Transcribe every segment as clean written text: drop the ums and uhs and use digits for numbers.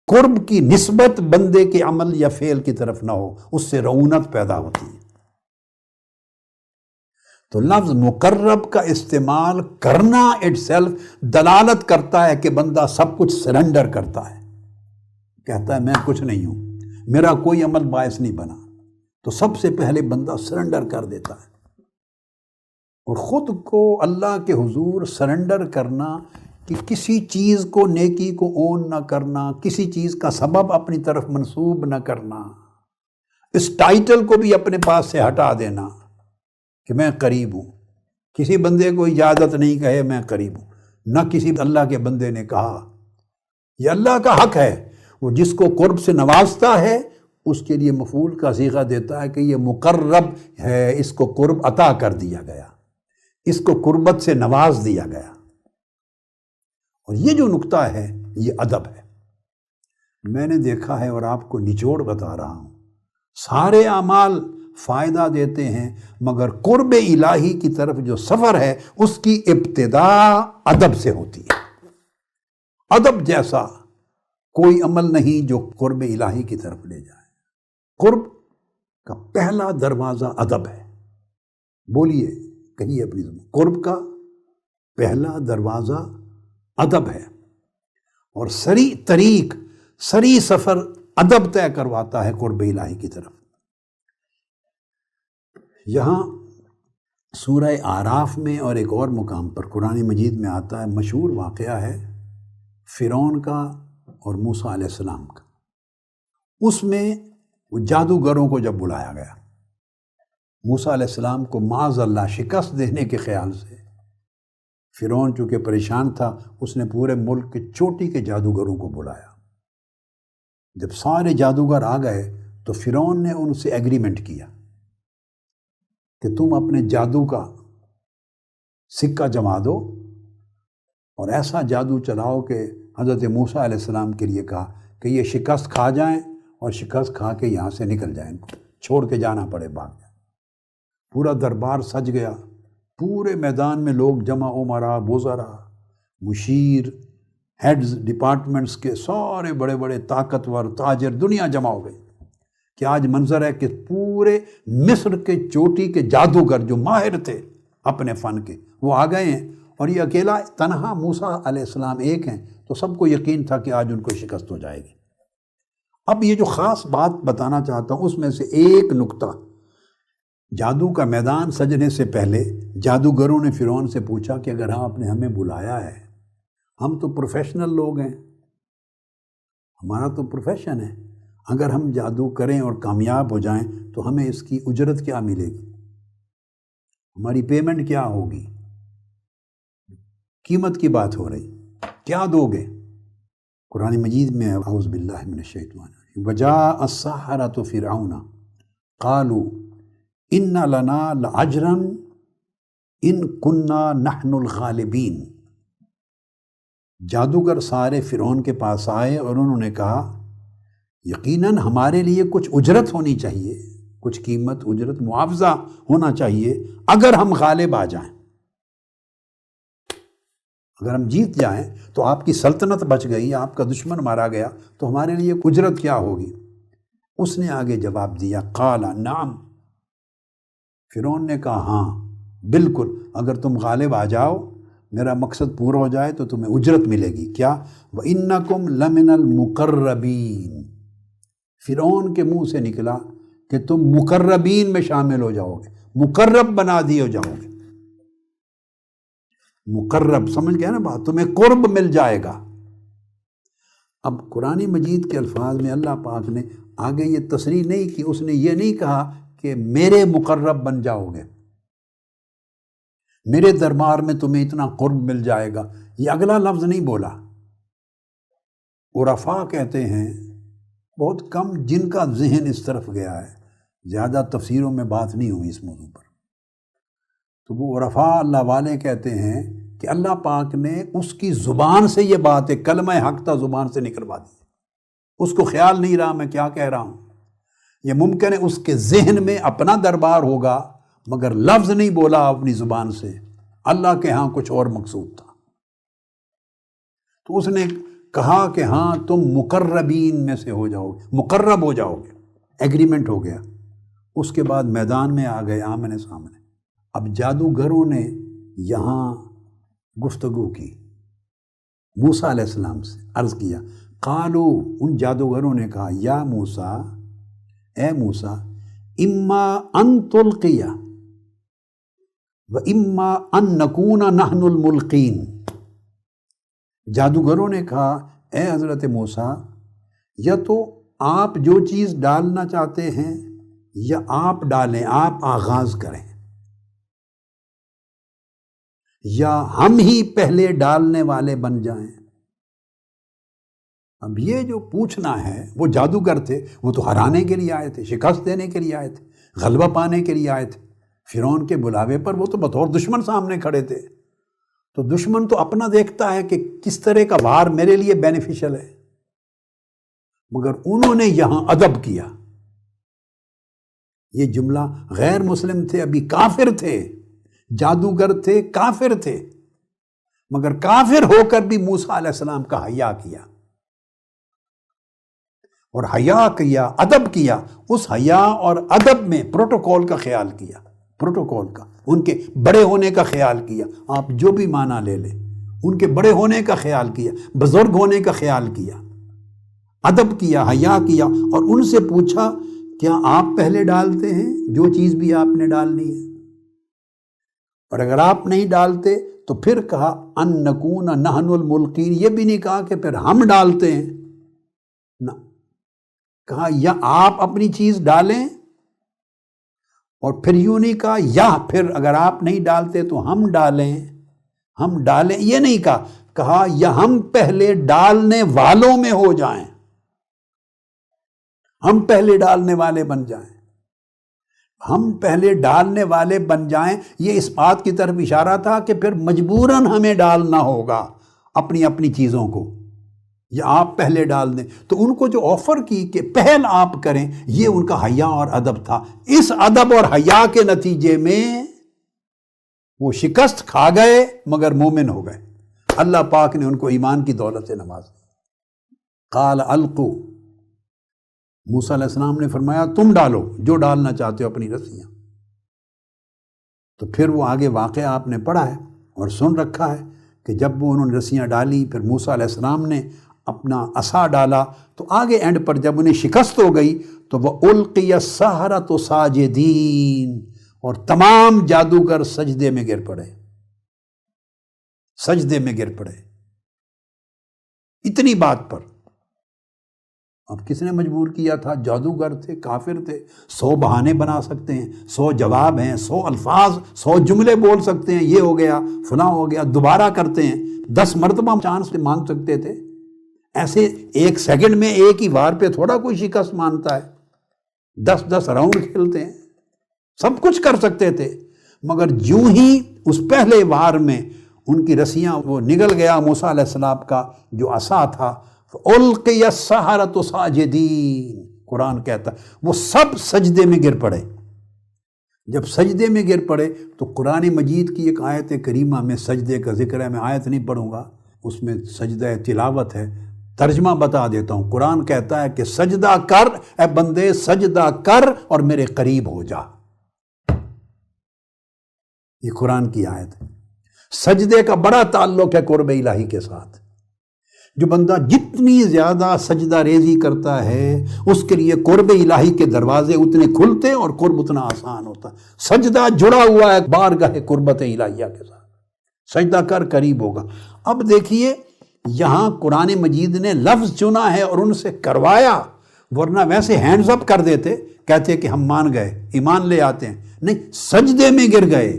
قرب کی نسبت بندے کے عمل یا فعل کی طرف نہ ہو، اس سے رعونت پیدا ہوتی ہے۔ تو لفظ مقرب کا استعمال کرنا اٹ سیلف دلالت کرتا ہے کہ بندہ سب کچھ سرنڈر کرتا ہے، کہتا ہے میں کچھ نہیں ہوں، میرا کوئی عمل باعث نہیں بنا۔ تو سب سے پہلے بندہ سرنڈر کر دیتا ہے، اور خود کو اللہ کے حضور سرنڈر کرنا کہ کسی چیز کو، نیکی کو اون نہ کرنا، کسی چیز کا سبب اپنی طرف منسوب نہ کرنا، اس ٹائٹل کو بھی اپنے پاس سے ہٹا دینا کہ میں قریب ہوں۔ کسی بندے کو اجازت نہیں کہے میں قریب ہوں، نہ کسی اللہ کے بندے نے کہا۔ یہ اللہ کا حق ہے، وہ جس کو قرب سے نوازتا ہے اس کے لیے مفعول کا صیغہ دیتا ہے کہ یہ مقرب ہے، اس کو قرب عطا کر دیا گیا، اس کو قربت سے نواز دیا گیا۔ اور یہ جو نقطہ ہے یہ ادب ہے۔ میں نے دیکھا ہے اور آپ کو نچوڑ بتا رہا ہوں، سارے اعمال فائدہ دیتے ہیں، مگر قرب الہی کی طرف جو سفر ہے اس کی ابتدا ادب سے ہوتی ہے۔ ادب جیسا کوئی عمل نہیں جو قرب الہی کی طرف لے جائے۔ قرب کا پہلا دروازہ ادب ہے۔ بولیے، کہیے اپنی زبان، قرب کا پہلا دروازہ ادب ہے، اور سری طریق، سری سفر ادب طے کرواتا ہے قرب الہی کی طرف۔ یہاں سورہ اعراف میں اور ایک اور مقام پر قرآن مجید میں آتا ہے، مشہور واقعہ ہے فرعون کا اور موسیٰ علیہ السلام کا۔ اس میں وہ جادوگروں کو جب بلایا گیا، موسیٰ علیہ السلام کو معاذ اللہ شکست دینے کے خیال سے، فرعون چونکہ پریشان تھا، اس نے پورے ملک کے چوٹی کے جادوگروں کو بلایا۔ جب سارے جادوگر آ گئے تو فرعون نے ان سے ایگریمنٹ کیا کہ تم اپنے جادو کا سکہ جما دو اور ایسا جادو چلاؤ کہ حضرت موسیٰ علیہ السلام کے لیے کہا کہ یہ شکست کھا جائیں اور شکست کھا کے یہاں سے نکل جائیں، ان کو چھوڑ کے جانا پڑے، بھاگ جائیں۔ پورا دربار سج گیا، پورے میدان میں لوگ جمع، امراء، وزراء، مشیر، ہیڈز ڈپارٹمنٹس کے سارے بڑے بڑے طاقتور تاجر، دنیا جمع ہو گئی کہ آج منظر ہے کہ پورے مصر کے چوٹی کے جادوگر جو ماہر تھے اپنے فن کے، وہ آ گئے ہیں، اور یہ اکیلا تنہا موسیٰ علیہ السلام ایک ہیں، تو سب کو یقین تھا کہ آج ان کو شکست ہو جائے گی۔ اب یہ جو خاص بات بتانا چاہتا ہوں اس میں سے ایک نقطہ، جادو کا میدان سجنے سے پہلے جادوگروں نے فرعون سے پوچھا کہ اگر آپ نے ہمیں بلایا ہے، ہم تو پروفیشنل لوگ ہیں، ہمارا تو پروفیشن ہے، اگر ہم جادو کریں اور کامیاب ہو جائیں تو ہمیں اس کی اجرت کیا ملے گی، ہماری پیمنٹ کیا ہوگی، قیمت کی بات ہو رہی، کیا دو گے؟ قرآن مجید میں اعوذ باللہ من الشیطان الرجیم، وجاء السحرۃ فرعون قالوا ان لنا لاجرا ان کنا نحن الغالبین۔ جادوگر سارے فرعون کے پاس آئے اور انہوں نے کہا یقیناً ہمارے لیے کچھ اجرت ہونی چاہیے، کچھ قیمت، اجرت، معاوضہ ہونا چاہیے اگر ہم غالب آ جائیں، اگر ہم جیت جائیں تو آپ کی سلطنت بچ گئی، آپ کا دشمن مارا گیا تو ہمارے لیے اجرت کیا ہوگی؟ اس نے آگے جواب دیا، قال نعم، فرعون نے کہا ہاں بالکل، اگر تم غالب آ جاؤ، میرا مقصد پورا ہو جائے تو تمہیں اجرت ملے گی۔ کیا؟ وَإِنَّكُمْ لَمِنَ الْمُقَرَّبِينَ، فرعون کے منہ سے نکلا کہ تم مقربین میں شامل ہو جاؤ گے، مقرب بنا دیے جاؤ گے۔ مقرب، سمجھ گئے نا بات، تمہیں قرب مل جائے گا۔ اب قرآن مجید کے الفاظ میں اللہ پاک نے آگے یہ تصریح نہیں کی، اس نے یہ نہیں کہا کہ میرے مقرب بن جاؤ گے، میرے دربار میں تمہیں اتنا قرب مل جائے گا، یہ اگلا لفظ نہیں بولا۔ عرفاء کہتے ہیں، بہت کم جن کا ذہن اس طرف گیا ہے، زیادہ تفسیروں میں بات نہیں ہوئی اس موضوع پر، تو وہ عرفاء اللہ والے کہتے ہیں کہ اللہ پاک نے اس کی زبان سے یہ بات ہے، کلمہ حق تا زبان سے نکلوا دی، اس کو خیال نہیں رہا میں کیا کہہ رہا ہوں۔ یہ ممکن ہے اس کے ذہن میں اپنا دربار ہوگا مگر لفظ نہیں بولا اپنی زبان سے، اللہ کے ہاں کچھ اور مقصود تھا۔ تو اس نے کہا کہ ہاں تم مقربین میں سے ہو جاؤ گے، مقرب ہو جاؤ گے، ایگریمنٹ ہو گیا۔ اس کے بعد میدان میں آ گئے آمنے سامنے۔ اب جادوگروں نے یہاں گفتگو کی موسیٰ علیہ السلام سے، عرض کیا، قالو، ان جادوگروں نے کہا، یا موسیٰ، اے موسیٰ، اما ان تلقی و اما ان نکون نحن الملقین۔ جادوگروں نے کہا، اے حضرت موسیٰ، یا تو آپ جو چیز ڈالنا چاہتے ہیں یا آپ ڈالیں، آپ آغاز کریں، یا ہم ہی پہلے ڈالنے والے بن جائیں۔ اب یہ جو پوچھنا ہے، وہ جادوگر تھے، وہ تو ہرانے کے لیے آئے تھے، شکست دینے کے لیے آئے تھے، غلبہ پانے کے لیے آئے تھے۔ فرعون کے بلاوے پر وہ تو بطور دشمن سامنے کھڑے تھے، تو دشمن تو اپنا دیکھتا ہے کہ کس طرح کا وار میرے لیے بینیفیشل ہے، مگر انہوں نے یہاں ادب کیا۔ یہ جملہ غیر مسلم تھے، ابھی کافر تھے، جادوگر تھے، کافر تھے، مگر کافر ہو کر بھی موسیٰ علیہ السلام کا حیا کیا، اور حیا کیا، ادب کیا۔ اس حیا اور ادب میں پروٹوکول کا خیال کیا، پروٹوکول کا، ان کے بڑے ہونے کا خیال کیا۔ آپ جو بھی معنی لے لیں، ان کے بڑے ہونے کا خیال کیا، بزرگ ہونے کا خیال کیا، ادب کیا، حیا کیا، اور ان سے پوچھا، کیا آپ پہلے ڈالتے ہیں جو چیز بھی آپ نے ڈالنی ہے؟ اور اگر آپ نہیں ڈالتے تو پھر کہا ان نکون نحن الملقین، یہ بھی نہیں کہا کہ پھر ہم ڈالتے ہیں، نہ، کہا یا آپ اپنی چیز ڈالیں، اور پھر یوں نہیں کہا یا پھر اگر آپ نہیں ڈالتے تو ہم ڈالیں، ہم ڈالیں، یہ نہیں کہا، کہا یا ہم پہلے ڈالنے والوں میں ہو جائیں، ہم پہلے ڈالنے والے بن جائیں، ہم پہلے ڈالنے والے بن جائیں۔ یہ اس بات کی طرف اشارہ تھا کہ پھر مجبوراً ہمیں ڈالنا ہوگا اپنی اپنی چیزوں کو، یا آپ پہلے ڈال دیں۔ تو ان کو جو آفر کی کہ پہل آپ کریں، یہ ان کا حیا اور ادب تھا۔ اس ادب اور حیا کے نتیجے میں وہ شکست کھا گئے مگر مومن ہو گئے۔ اللہ پاک نے ان کو ایمان کی دولت سے نوازا۔ قال القوا، موسیٰ علیہ السلام نے فرمایا تم ڈالو جو ڈالنا چاہتے ہو اپنی رسیاں۔ تو پھر وہ آگے واقعہ آپ نے پڑھا ہے اور سن رکھا ہے کہ جب وہ انہوں نے رسیاں ڈالی، پھر موسیٰ علیہ السلام نے اپنا عصا ڈالا، تو آگے اینڈ پر جب انہیں شکست ہو گئی تو وہ القی السحرۃ ساجدین، اور تمام جادوگر سجدے میں گر پڑے، سجدے میں گر پڑے۔ اتنی بات پر اب کس نے مجبور کیا تھا؟ جادوگر تھے، کافر تھے، 100 بہانے بنا سکتے ہیں، 100 جواب ہیں، 100 الفاظ، 100 جملے بول سکتے ہیں، یہ ہو گیا، فلاں ہو گیا، دوبارہ کرتے ہیں، 10 مرتبہ چانس مانگ سکتے تھے۔ ایسے ایک سیکنڈ میں ایک ہی وار پہ تھوڑا کوئی شکست مانتا ہے، 10 راؤنڈ کھیلتے ہیں، سب کچھ کر سکتے تھے، مگر جو ہی اس پہلے وار میں ان کی رسیاں وہ نگل گیا موسیٰ علیہ السلام کا جو عصا تھا، القی السحرۃ ساجدین، قرآن کہتا ہے وہ سب سجدے میں گر پڑے۔ جب سجدے میں گر پڑے تو قرآن مجید کی ایک آیت کریمہ میں سجدے کا ذکر ہے، میں آیت نہیں پڑھوں گا، اس میں سجدہ تلاوت ہے، ترجمہ بتا دیتا ہوں۔ قرآن کہتا ہے کہ سجدہ کر اے بندے، سجدہ کر اور میرے قریب ہو جا۔ یہ قرآن کی آیت ہے۔ سجدے کا بڑا تعلق ہے قرب الہی کے ساتھ۔ جو بندہ جتنی زیادہ سجدہ ریزی کرتا ہے اس کے لیے قرب الہی کے دروازے اتنے کھلتے اور قرب اتنا آسان ہوتا ہے۔ سجدہ جڑا ہوا ہے بارگاہ قربت الہیہ کے ساتھ، سجدہ کر قریب ہوگا۔ اب دیکھیے یہاں قرآن مجید نے لفظ چنا ہے اور ان سے کروایا، ورنہ ویسے ہینڈز اپ کر دیتے، کہتے کہ ہم مان گئے، ایمان لے آتے ہیں، نہیں، سجدے میں گر گئے۔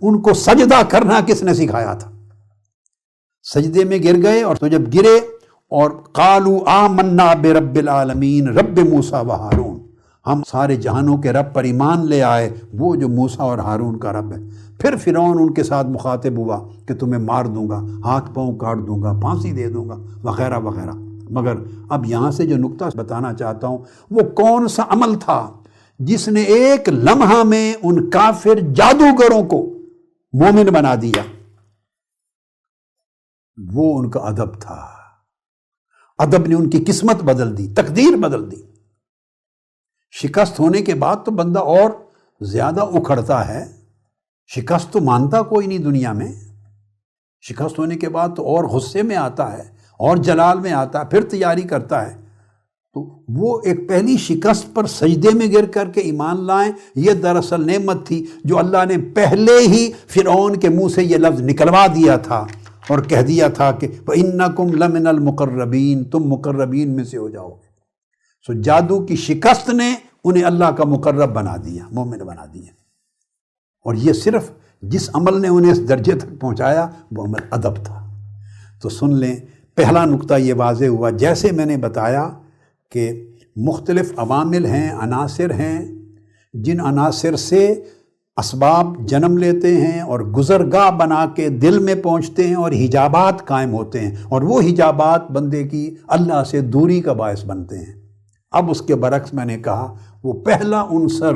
ان کو سجدہ کرنا کس نے سکھایا تھا؟ سجدے میں گر گئے، اور تو جب گرے اور قالوا آمنا برب العالمین رب موسیٰ و ہارون، ہم سارے جہانوں کے رب پر ایمان لے آئے، وہ جو موسیٰ اور ہارون کا رب ہے۔ پھر فرعون ان کے ساتھ مخاطب ہوا کہ تمہیں مار دوں گا، ہاتھ پاؤں کاٹ دوں گا، پھانسی دے دوں گا، وغیرہ وغیرہ۔ مگر اب یہاں سے جو نقطہ بتانا چاہتا ہوں، وہ کون سا عمل تھا جس نے ایک لمحہ میں ان کافر جادوگروں کو مومن بنا دیا؟ وہ ان کا ادب تھا، ادب نے ان کی قسمت بدل دی، تقدیر بدل دی۔ شکست ہونے کے بعد تو بندہ اور زیادہ اکھڑتا ہے، شکست تو مانتا کوئی نہیں دنیا میں، شکست ہونے کے بعد تو اور غصے میں آتا ہے اور جلال میں آتا ہے، پھر تیاری کرتا ہے۔ تو وہ ایک پہلی شکست پر سجدے میں گر کر کے ایمان لائیں، یہ دراصل نعمت تھی جو اللہ نے پہلے ہی فرعون کے منہ سے یہ لفظ نکلوا دیا تھا اور کہہ دیا تھا کہ وَإِنَّكُمْ لَمِنَ الْمُقَرَّبِينَ، تم مقربین میں سے ہو جاؤ گے۔ سو جادو کی شکست نے انہیں اللہ کا مقرب بنا دیا، مومن بنا دیا۔ اور یہ صرف جس عمل نے انہیں اس درجے تک پہنچایا وہ عمل ادب تھا۔ تو سن لیں، پہلا نقطہ یہ واضح ہوا، جیسے میں نے بتایا کہ مختلف عوامل ہیں، عناصر ہیں، جن عناصر سے اسباب جنم لیتے ہیں اور گزرگاہ بنا کے دل میں پہنچتے ہیں اور حجابات قائم ہوتے ہیں، اور وہ حجابات بندے کی اللہ سے دوری کا باعث بنتے ہیں۔ اب اس کے برعکس میں نے کہا وہ پہلا عنصر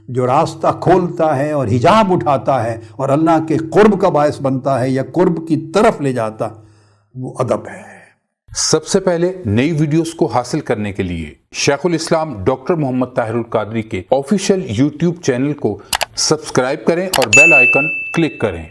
جو راستہ کھولتا ہے اور حجاب اٹھاتا ہے اور اللہ کے قرب کا باعث بنتا ہے یا قرب کی طرف لے جاتا، وہ ادب ہے۔ سب سے پہلے نئی ویڈیوز کو حاصل کرنے کے لیے شیخ الاسلام ڈاکٹر محمد طاہر القادری کے آفیشیل یوٹیوب چینل کو سبسکرائب کریں اور بیل آئیکن کلک کریں۔